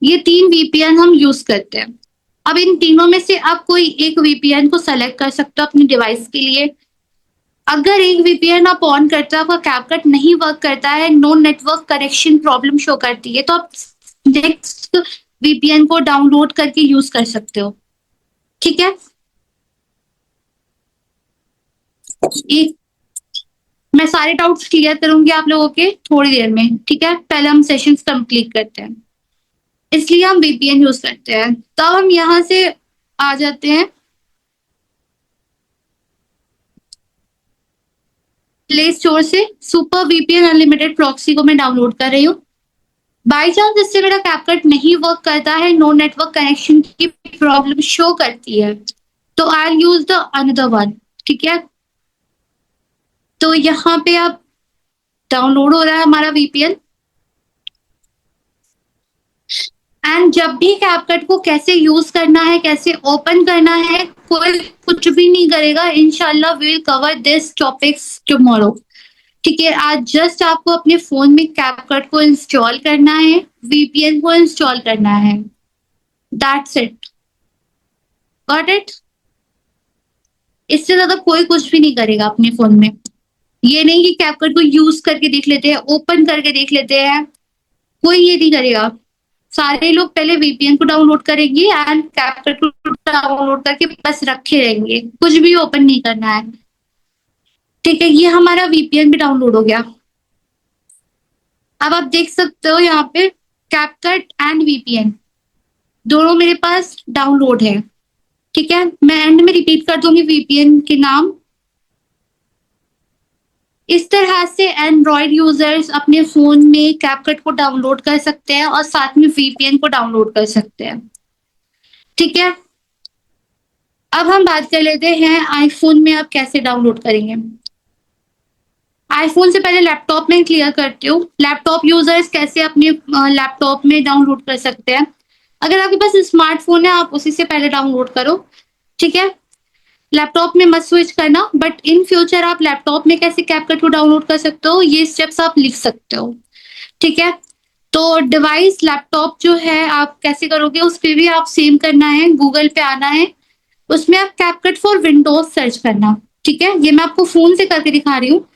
ये 3 वीपीएन हम यूज करते हैं। अब इन तीनों में से आप कोई एक वीपीएन को सेलेक्ट कर सकते हो अपनी डिवाइस के लिए। अगर एक वीपीएन आप ऑन करते हो, आपका कैपकट नहीं वर्क करता है, no network connection problem show करती है, तो आप नेक्स्ट वीपीएन को डाउनलोड करके यूज कर सकते हो, ठीक है। एक मैं सारे डाउट्स क्लियर करूंगी आप लोगों के थोड़ी देर में, ठीक है। पहले हम सेशंस कंप्लीट करते हैं, इसलिए हम वीपीएन यूज करते हैं। तब हम यहां से आ जाते हैं प्ले स्टोर से, सुपर वीपीएन अनलिमिटेड प्रॉक्सी को मैं डाउनलोड कर रही हूँ। बाई चांस इससे मेरा कैपकट नहीं वर्क करता है, नो नेटवर्क कनेक्शन की प्रॉब्लम शो करती है, तो आई यूज द अनदर वन, ठीक है। तो यहाँ पे अब डाउनलोड हो रहा है हमारा वीपीएन, एंड जब भी कैपकट को कैसे यूज करना है, कैसे ओपन करना है, कोई कुछ भी नहीं करेगा। इंशाल्लाह we will cover this topics tomorrow, ठीक है। आज जस्ट आपको अपने फोन में कैपकट को इंस्टॉल करना है, वीपीएन को इंस्टॉल करना है, दैट्स इट, गॉट इट। इससे ज्यादा कोई कुछ भी नहीं करेगा अपने फोन में। ये नहीं कि कैपकट को यूज करके देख लेते हैं, ओपन करके देख लेते हैं, कोई ये नहीं करेगा। सारे लोग पहले वीपीएन को डाउनलोड करेंगे एंड कैपकट को डाउनलोड करके बस रखे रहेंगे, कुछ भी ओपन नहीं करना है, ठीक है। ये हमारा वीपीएन भी डाउनलोड हो गया। अब आप देख सकते हो यहाँ पे कैपकट एंड वीपीएन दोनों मेरे पास डाउनलोड है, ठीक है। मैं एंड में रिपीट कर दूंगी वीपीएन के नाम। इस तरह से एंड्रॉयड यूजर्स अपने फोन में कैपकट को डाउनलोड कर सकते हैं और साथ में वीपीएन को डाउनलोड कर सकते हैं, ठीक है। अब हम बात कर लेते हैं आईफोन में आप कैसे डाउनलोड करेंगे। आईफोन से पहले लैपटॉप में क्लियर करती हूँ, लैपटॉप यूजर्स कैसे अपने लैपटॉप में डाउनलोड कर सकते हैं। अगर आपके पास स्मार्टफोन है, आप उसी से पहले डाउनलोड करो, ठीक है। लैपटॉप में मत स्विच करना, बट इन फ्यूचर आप लैपटॉप में कैसे कैपकट को डाउनलोड कर सकते हो, ये स्टेप्स आप लिख सकते हो, ठीक है। तो डिवाइस लैपटॉप जो है आप कैसे करोगे, उस पर भी आप सेम करना है, गूगल पे आना है, उसमें आप कैपकट फॉर विंडोज सर्च करना, ठीक है। ये मैं आपको फोन से करके दिखा रही हूँ,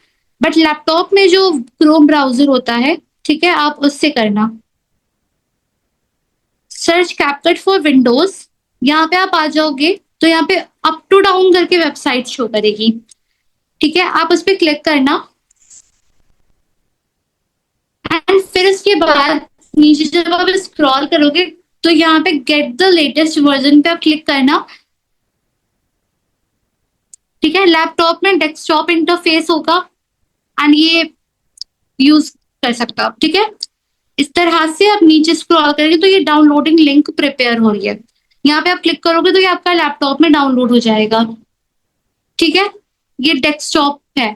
बट लैपटॉप में जो क्रोम ब्राउजर होता है, ठीक है, आप उससे करना। सर्च कैपकट फॉर विंडोज, यहाँ पे आप आ जाओगे तो यहाँ पे अप टू डाउन करके वेबसाइट शो करेगी, ठीक है। आप उस पर क्लिक करना एंड फिर उसके बाद नीचे जब आप स्क्रॉल करोगे तो यहाँ पे गेट द लेटेस्ट वर्जन पे आप क्लिक करना, ठीक है। लैपटॉप में डेस्कटॉप इंटरफेस होगा एंड ये यूज कर सकते हो आप, ठीक है। इस तरह से आप नीचे स्क्रॉल करेंगे तो ये डाउनलोडिंग लिंक प्रिपेयर हो रही है, यहाँ पे आप क्लिक करोगे तो ये आपका लैपटॉप में डाउनलोड हो जाएगा, ठीक है। ये डेस्कटॉप है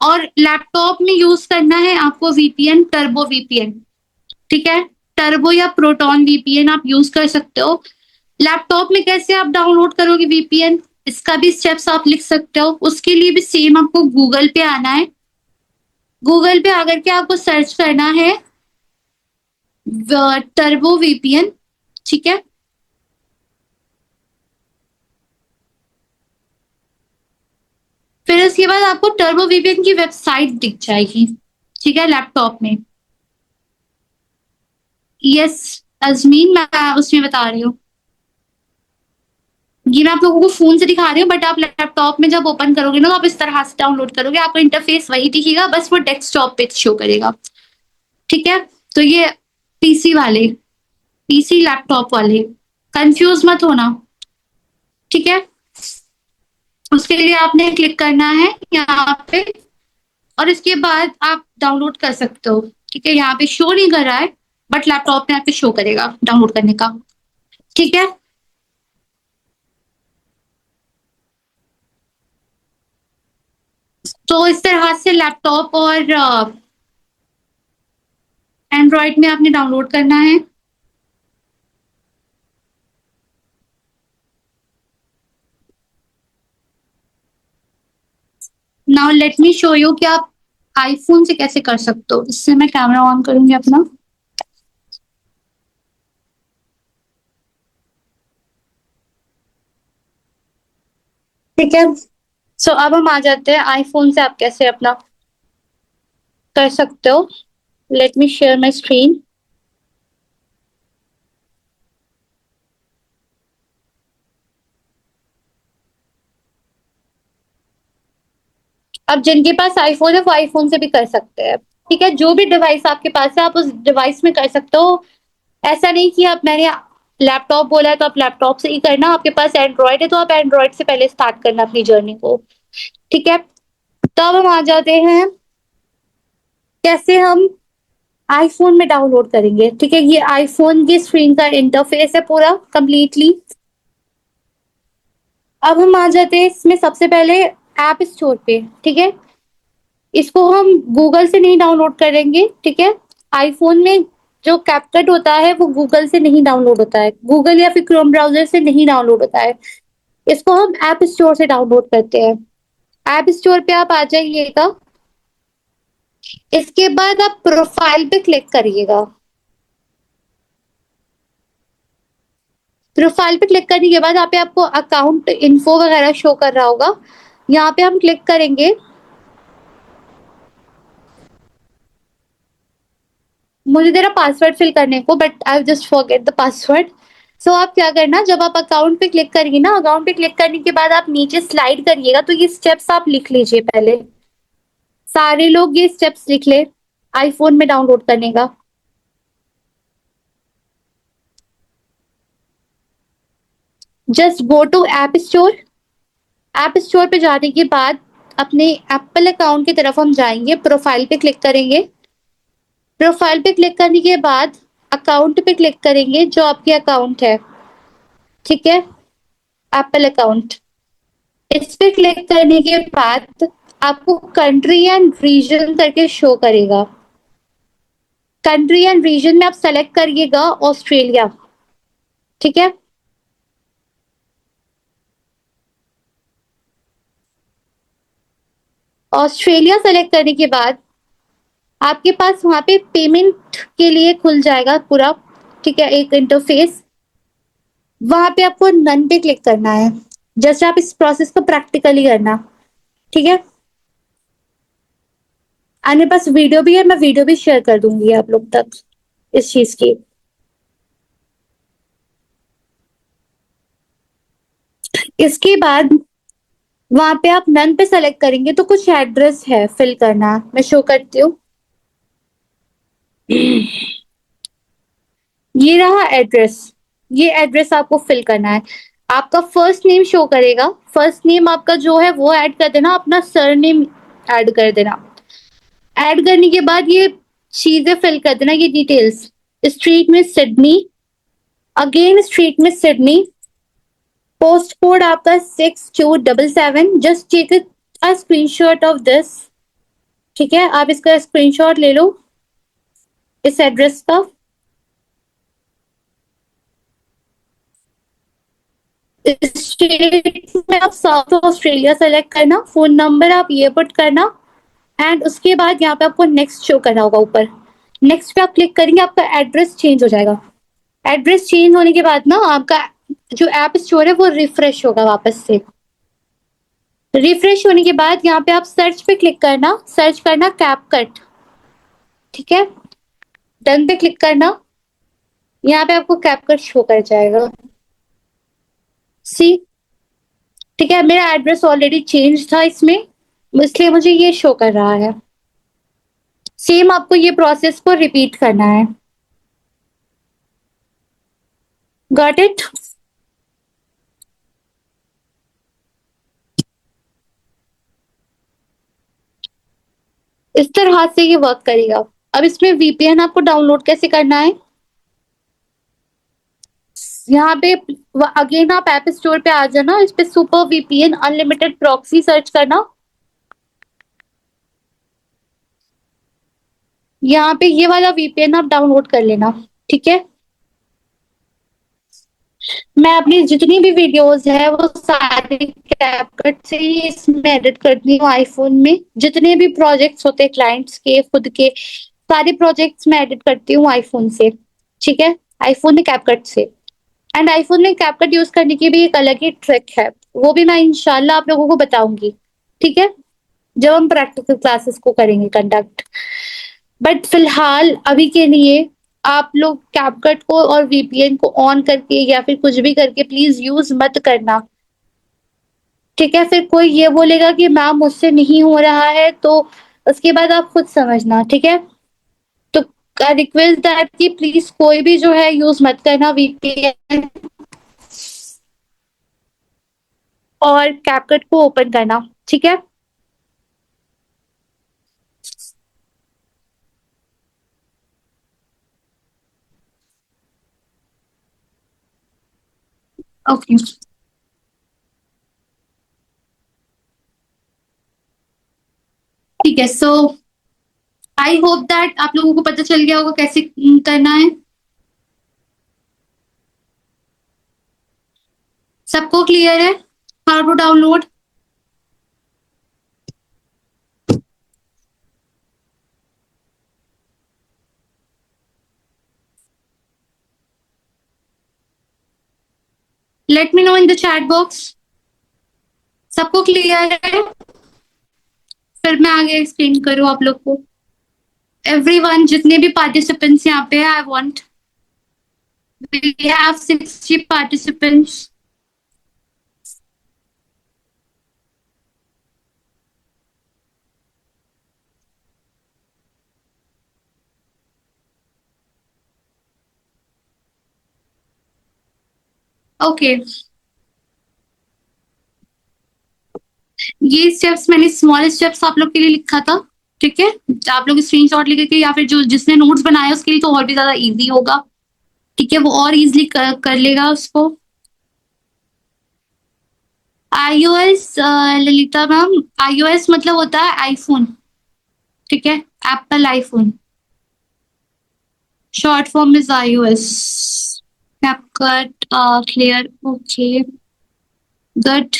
और लैपटॉप में यूज करना है आपको वीपीएन, टर्बो वीपीएन, ठीक है। टर्बो या प्रोटॉन वीपीएन आप यूज कर सकते हो। लैपटॉप में कैसे आप डाउनलोड करोगे वीपीएन, इसका भी स्टेप्स आप लिख सकते हो। उसके लिए भी सेम आपको गूगल पे आना है। गूगल पे आकर के आपको सर्च करना है टर्बो वीपीएन, ठीक है। फिर उसके बाद आपको टर्बो वीपीएन की वेबसाइट दिख जाएगी, ठीक है, लैपटॉप में। यस अजमीन, मैं उसमें बता रही हूँ। ये मैं आप लोगों को फोन से दिखा रही हूँ, बट आप लैपटॉप में जब ओपन करोगे ना तो आप इस तरह से डाउनलोड करोगे, आपको इंटरफेस वही दिखेगा, बस वो डेस्कटॉप पे शो करेगा, ठीक है। तो ये पीसी वाले, पीसी लैपटॉप वाले कंफ्यूज मत होना, ठीक है। उसके लिए आपने क्लिक करना है यहाँ पे और इसके बाद आप डाउनलोड कर सकते हो, ठीक है। यहाँ पे शो नहीं कर रहा है बट लैपटॉप में आपके शो करेगा डाउनलोड करने का, ठीक है। तो इस तरह से लैपटॉप और एंड्रॉइड में आपने डाउनलोड करना है। Now let me show you कि आप आईफोन से कैसे कर सकते हो। इससे मैं कैमरा ऑन करूंगी अपना। ठीक है, सो अब हम आ जाते हैं आईफोन से आप कैसे अपना कर सकते हो। Let me share my screen. अब जिनके पास आईफोन है वो आईफोन से भी कर सकते हैं, ठीक है। जो भी डिवाइस आपके पास है आप उस डिवाइस में कर सकते हो। ऐसा नहीं कि आप, मैंने लैपटॉप बोला है तो आप लैपटॉप से ही करना, आपके पास एंड्रॉइड है तो आप एंड्रॉइड से पहले स्टार्ट करना अपनी जर्नी को, ठीक है। तो अब हम आ जाते हैं कैसे हम आईफोन में डाउनलोड करेंगे, ठीक है। ये आईफोन की स्क्रीन का इंटरफेस है पूरा कंप्लीटली। अब हम आ जाते हैं इसमें सबसे पहले ऐप स्टोर पे, ठीक है। इसको हम गूगल से नहीं डाउनलोड करेंगे, ठीक है। आईफोन में जो कैपकट होता है वो गूगल से नहीं डाउनलोड होता है, गूगल या फिर क्रोम ब्राउजर से नहीं डाउनलोड होता है। इसको हम ऐप स्टोर से डाउनलोड करते हैं। ऐप स्टोर पे आप आ जाइएगा। इसके बाद आप प्रोफाइल पे क्लिक करिएगा। प्रोफाइल पे क्लिक करने के बाद यहाँ पे आपको अकाउंट इन्फो वगैरह शो कर रहा होगा, यहाँ पे हम क्लिक करेंगे। मुझे तेरा पासवर्ड फिल करने को, but I just forget the password. So आप क्या करना, जब आप अकाउंट पे क्लिक करेंगे ना, अकाउंट पे क्लिक करने के बाद आप नीचे स्लाइड करिएगा, तो ये स्टेप्स आप लिख लीजिए पहले। सारे लोग ये स्टेप्स लिख ले आईफोन में डाउनलोड करने का। Just go to app store. App store पे जाने के बाद अपने एप्पल अकाउंट की तरफ हम जाएंगे, प्रोफाइल पे क्लिक करेंगे। प्रोफाइल पे क्लिक करने के बाद अकाउंट पे क्लिक करेंगे, जो आपके अकाउंट है, ठीक है, एप्पल अकाउंट। इस पे क्लिक करने के बाद आपको कंट्री एंड रीजन करके शो करेगा। कंट्री एंड रीजन में आप सेलेक्ट करिएगा ऑस्ट्रेलिया, ठीक है। ऑस्ट्रेलिया सेलेक्ट करने के बाद आपके पास वहां पे पेमेंट के लिए खुल जाएगा पूरा, ठीक है, एक इंटरफेस। वहां पे आपको नन पे क्लिक करना है, जैसे आप इस प्रोसेस को प्रैक्टिकली करना, ठीक है। और मेरे पास वीडियो भी है, मैं वीडियो भी शेयर कर दूंगी आप लोग तक इस चीज की। इसके बाद वहां पे आप नन पे सेलेक्ट करेंगे तो कुछ एड्रेस है फिल करना, मैं शो करती हूँ। ये रहा एड्रेस, ये एड्रेस आपको फिल करना है। आपका फर्स्ट नेम शो करेगा, फर्स्ट नेम आपका जो है वो ऐड कर देना, अपना सरनेम ऐड कर देना। ऐड करने के बाद ये चीजें फिल कर देना, ये डिटेल्स। स्ट्रीट में सिडनी, अगेन स्ट्रीट में सिडनी, पोस्ट कोड आपका 6277। Just take a screenshot of this, ठीक है। आप इसका स्क्रीनशॉट ले लो इस एड्रेस का। स्टेट में आप साउथ ऑस्ट्रेलिया सेलेक्ट करना, फोन नंबर आप ये पुट करना एंड उसके बाद यहाँ पे आपको नेक्स्ट शो करना होगा ऊपर। नेक्स्ट पे आप क्लिक करेंगे, आपका एड्रेस चेंज हो जाएगा। एड्रेस चेंज होने के बाद ना आपका जो ऐप स्टोर है वो रिफ्रेश होगा वापस से। रिफ्रेश होने के बाद यहाँ पे आप सर्च पे क्लिक करना, सर्च करना कैपकट, ठीक है। डन पे क्लिक करना, यहाँ पे आपको कैपकट शो कर जाएगा। सी, ठीक है, मेरा एड्रेस ऑलरेडी चेंज था इसमें, इसलिए मुझे ये शो कर रहा है। सेम आपको ये प्रोसेस को रिपीट करना है। Got it? इस तरह से ये वर्क करेगा। अब इसमें वीपीएन आपको डाउनलोड कैसे करना है, यहाँ पे अगेन आप ऐप स्टोर पे आ जाना, इस पे super VPN unlimited proxy search करना। यहाँ पे ये वाला वीपीएन आप डाउनलोड कर लेना, ठीक है। मैं अपनी जितनी भी वीडियोस है वो सारी कैपकट से ही इसमें एडिट करती हूँ आईफोन में। जितने भी प्रोजेक्ट्स होते हैं क्लाइंट्स के, खुद के, सारे प्रोजेक्ट्स मैं एडिट करती हूँ आईफोन से, ठीक है, आईफोन में कैपकट से। एंड आईफोन में कैपकट यूज करने की भी एक अलग ही ट्रिक है, वो भी मैं इंशाल्लाह आप लोगों को बताऊंगी, ठीक है, जब हम प्रैक्टिकल क्लासेस को करेंगे कंडक्ट। बट फिलहाल अभी के लिए आप लोग कैपकट को और वीपीएन को ऑन करके या फिर कुछ भी करके प्लीज यूज मत करना, ठीक है। फिर कोई ये बोलेगा कि मैम मुझसे नहीं हो रहा है, तो उसके बाद आप खुद समझना, ठीक है। तो रिक्वेस्ट दैट कि प्लीज कोई भी जो है यूज मत करना वीपीएन और कैपकट को ओपन करना, ठीक है। ओके, ठीक है। सो आई होप दैट आप लोगों को पता चल गया होगा कैसे करना है। सबको क्लियर है how to download? Let me know in the chat box. सबको क्लियर है? फिर मैं आगे एक्सप्लेन करूँ आप लोग को। एवरीवन, जितने भी पार्टिसिपेंट्स यहाँ पे है, I want, we have 60 participants. Okay, ये स्टेप्स मैंने स्मॉल स्टेप्स आप लोग के लिए लिखा था, ठीक है। आप लोग स्क्रीनशॉट लेके या फिर जो जिसने नोट्स बनाया उसके लिए तो और भी ज्यादा इजी होगा, ठीक है, वो और इजीली कर लेगा उसको। iOS, ललिता मैम, iOS मतलब होता है आईफोन, ठीक है, Apple iPhone, short form is iOS। CapCut, clear, okay, good.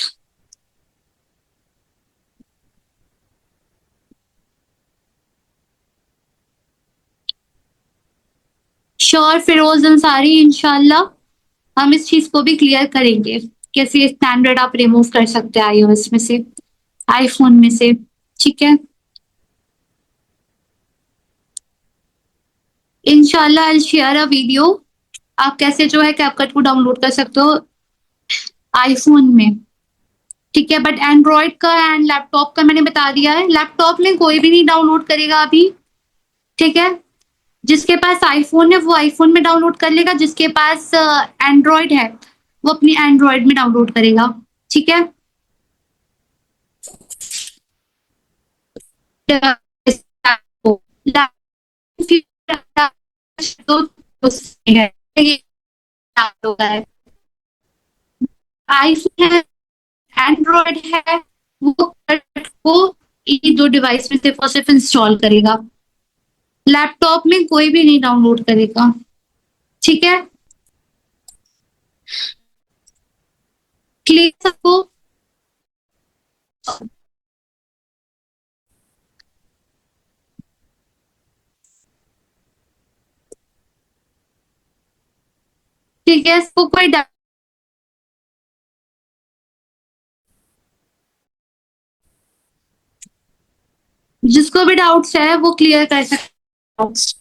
Sure Firoz Ansari, इंशाल्लाह हम इस चीज को भी क्लियर करेंगे, कैसे स्टैंडर्ड आप रिमूव कर सकते हैं iOS में से, आईफोन में से, ठीक है। इंशाल्लाह आई शेयर अ वीडियो, आप कैसे जो है कैपकट को डाउनलोड कर सकते हो आईफोन में, ठीक है। बट एंड्रॉयड का एंड लैपटॉप का मैंने बता दिया है। लैपटॉप में कोई भी नहीं डाउनलोड करेगा अभी, ठीक है। जिसके पास आईफोन है वो आईफोन में डाउनलोड कर लेगा, जिसके पास एंड्रॉयड है वो अपनी एंड्रॉयड में डाउनलोड करेगा, ठीक है। आईफोन है, एंड्रॉयड है, वो को ये दो डिवाइस में सिर्फ इंस्टॉल करेगा, लैपटॉप में कोई भी नहीं डाउनलोड करेगा, ठीक है। क्लियर सबको? ठीक है, सबको कोई डाउट? जिसको भी डाउट्स है वो क्लियर कर सकते हैं।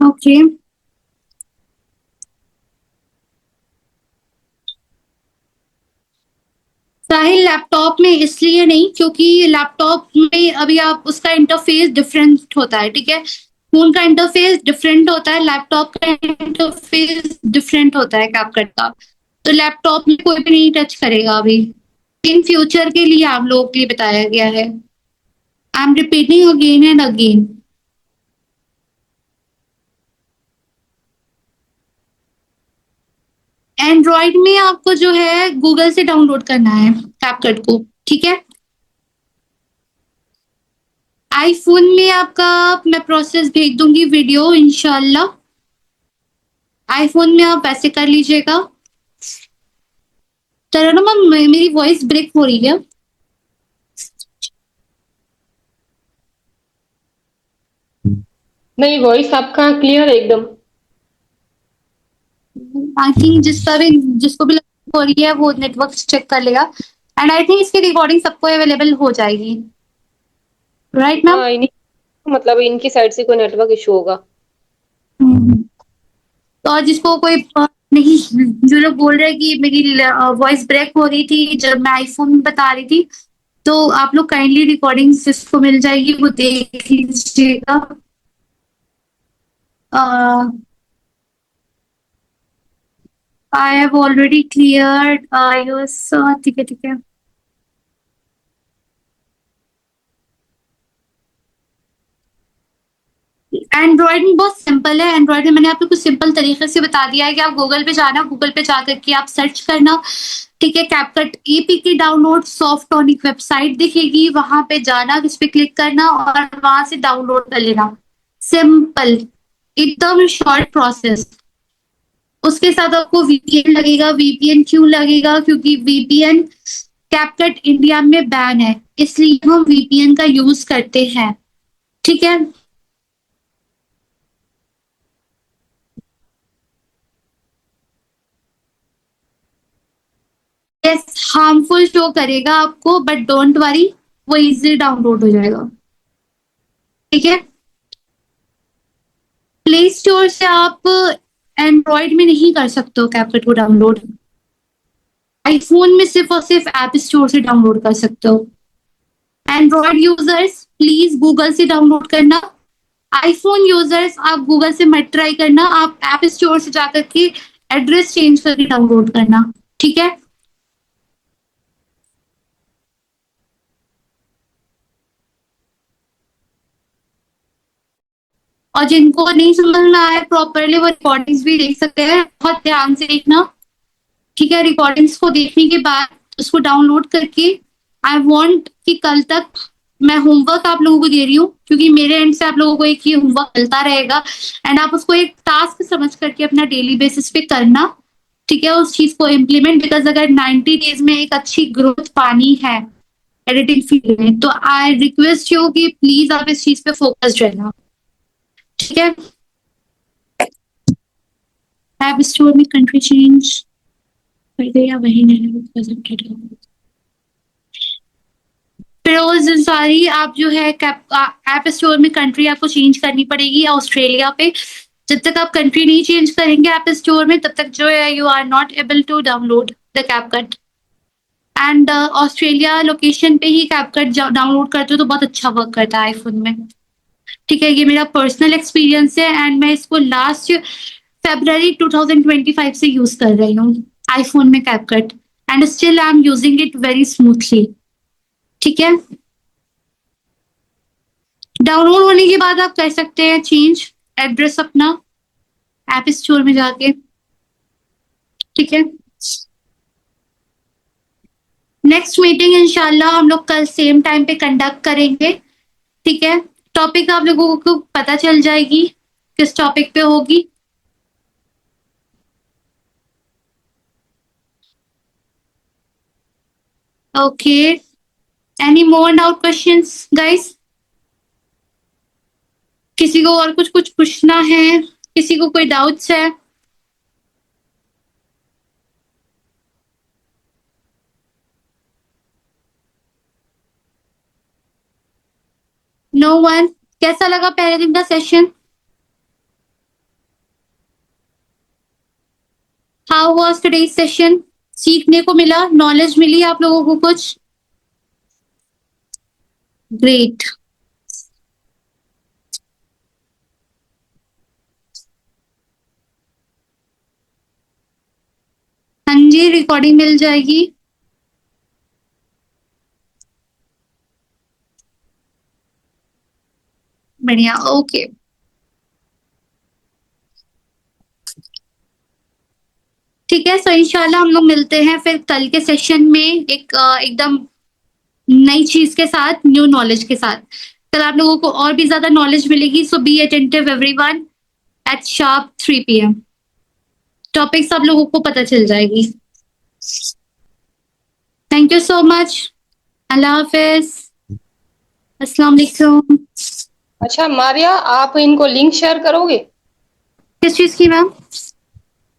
ओके, साहिल लैपटॉप में इसलिए नहीं क्योंकि लैपटॉप में अभी आप उसका इंटरफेस डिफरेंट होता है, ठीक है? फोन का इंटरफेस डिफरेंट होता है, लैपटॉप का इंटरफेस डिफरेंट होता है कैपकट का। तो लैपटॉप में कोई भी नहीं टच करेगा अभी। इन फ्यूचर के लिए आप लोगों के लिए बताया गया है। I am repeating again and again. Android में आपको जो है गूगल से डाउनलोड करना है कैपकट को, ठीक है? आईफोन में आपका मैं प्रोसेस भेज दूंगी वीडियो इंशाल्लाह। आईफोन में आप वैसे कर लीजिएगा। तरन्नुम मैम, मेरी वॉइस ब्रेक हो रही है? नहीं, वॉइस आपका क्लियर है एकदम। आई थिंक जिसको भी हो रही है वो नेटवर्क चेक कर लेगा। एंड आई थिंक इसकी रिकॉर्डिंग सबको अवेलेबल हो जाएगी, राइट मैम? हाँ, इन्हीं मतलब इनकी साइड से कोई नेटवर्क इशू होगा। तो और जिसको कोई नहीं, जो लोग बोल रहे हैं कि मेरी वॉइस ब्रेक हो रही थी जब मैं आईफोन में बता रही थी, तो आप लोग काइंडली रिकॉर्डिंग जिसको मिल जाएगी वो देख लीजिएगा। I have already cleared iOS. ठीक है, ठीक है। एंड्रॉइड में बहुत सिंपल है। एंड्रॉइड में मैंने आपको कुछ सिंपल तरीके से बता दिया है कि आप गूगल पे जाना, गूगल पे जाकर के आप सर्च करना, ठीक है? कैपकट एपीके डाउनलोड सॉफ्टोनिक वेबसाइट दिखेगी, वहां पे जाना, उस पे क्लिक करना और वहां से डाउनलोड कर लेना। सिंपल, एकदम शॉर्ट प्रोसेस। उसके साथ आपको वीपीएन लगेगा। वीपीएन क्यों लगेगा? क्योंकि वीपीएन कैपकट इंडिया में बैन है, इसलिए हम वीपीएन का यूज करते हैं, ठीक है? यस, हार्मफुल शो करेगा आपको, बट डोंट वरी, वो इजीली डाउनलोड हो जाएगा, ठीक है? प्ले स्टोर से आप एंड्रॉइड में नहीं कर सकते हो कैपकट को डाउनलोड। आईफोन में सिर्फ और सिर्फ ऐप स्टोर से डाउनलोड कर सकते हो। एंड्रॉइड यूजर्स प्लीज गूगल से डाउनलोड करना। आईफोन यूजर्स आप गूगल से मत ट्राई करना, आप ऐप स्टोर से जाकर के एड्रेस चेंज करके डाउनलोड करना, ठीक है? और जिनको नहीं समझ में आए प्रॉपरली वो रिकॉर्डिंग्स भी देख सकते हैं, बहुत ध्यान से देखना, ठीक है? रिकॉर्डिंग्स को देखने के बाद उसको डाउनलोड करके आई वांट कि कल तक मैं होमवर्क आप लोगों को दे रही हूँ, क्योंकि मेरे एंड से आप लोगों को एक ही होमवर्क मिलता रहेगा एंड आप उसको एक टास्क समझ करके अपना डेली बेसिस पे करना, ठीक है? उस चीज को इम्प्लीमेंट, बिकॉज अगर 90 डेज में एक अच्छी ग्रोथ पानी है एडिटिंग फील्ड में, तो आई रिक्वेस्ट यू कि प्लीज आप इस चीज पे फोकस्ड रहना, ठीक है? ऐप स्टोर में कंट्री चेंज कर दे या वही नहीं? फिरोज अंसारी, आप जो है ऐप स्टोर में कंट्री आपको चेंज करनी पड़ेगी ऑस्ट्रेलिया पे। जब तक आप कंट्री नहीं चेंज करेंगे ऐप स्टोर में, तब तक जो है you are not able to download the CapCut. And Australia location पे ही कैपकट डाउनलोड करते हो तो बहुत अच्छा वर्क करता है आईफोन में, ठीक है? ये मेरा पर्सनल एक्सपीरियंस है एंड मैं इसको लास्ट February 2025 से यूज कर रही हूँ आईफोन में CapCut and still I am using it very smoothly, ठीक है? डाउनलोड होने के बाद आप कर सकते हैं चेंज एड्रेस अपना ऐप स्टोर में जाके। ठीक है, नेक्स्ट मीटिंग इंशाल्लाह हम लोग कल सेम टाइम पे कंडक्ट करेंगे। ठीक है, टॉपिक आप लोगों को पता चल जाएगी किस टॉपिक पे होगी। Okay, any more doubt questions guys? किसी को और कुछ कुछ पूछना है? किसी को कोई डाउट्स है? No one? कैसा लगा पहले दिन का session? How was today's session? सीखने को मिला, नॉलेज मिली आप लोगों को कुछ? ग्रेट। हाँ जी, रिकॉर्डिंग मिल जाएगी। बढ़िया, ओके। ठीक है, सो इंशाल्लाह हम लोग मिलते हैं फिर कल के सेशन में एक एकदम नई चीज के साथ, न्यू नॉलेज के साथ। कल आप लोगों को और भी ज्यादा नॉलेज मिलेगी, so be attentive everyone at sharp 3 PM। Topics आप लोगों को पता चल जाएगी। Thank you so much. अल्लाह हाफिज। अस्सलाम वालेकुम। अच्छा मारिया, आप इनको लिंक शेयर करोगे? किस चीज की मैम?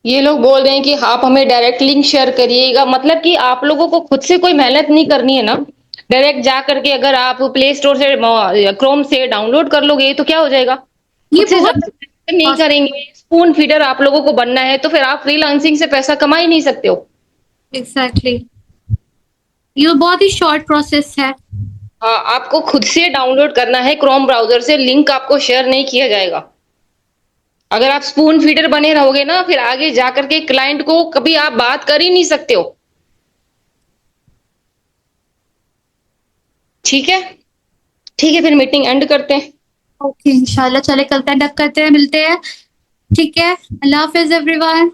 ये लोग बोल रहे हैं कि आप हमें डायरेक्ट लिंक शेयर करिएगा, मतलब कि आप लोगों को खुद से कोई मेहनत नहीं करनी है ना। डायरेक्ट जा करके अगर आप प्ले स्टोर से क्रोम से डाउनलोड कर लोगे तो क्या हो जाएगा? ये खुद से बहुत जब तक नहीं करेंगे, स्पून फीडर आप लोगों को बनना है तो फिर आप फ्रीलांसिंग से पैसा कमा ही नहीं सकते हो। एग्जैक्टली, ये बहुत ही शॉर्ट प्रोसेस है। हाँ, आपको खुद से डाउनलोड करना है क्रोम ब्राउजर से, लिंक आपको शेयर नहीं किया जाएगा। अगर आप स्पून फीडर बने रहोगे ना, फिर आगे जाकर के क्लाइंट को कभी आप बात कर ही नहीं सकते हो। ठीक है, ठीक है, फिर मीटिंग एंड करते हैं। ओके, इंशाल्लाह चले कल कंडक्ट करते हैं, मिलते हैं। ठीक है, अल्लाह हाफिज एवरीवन।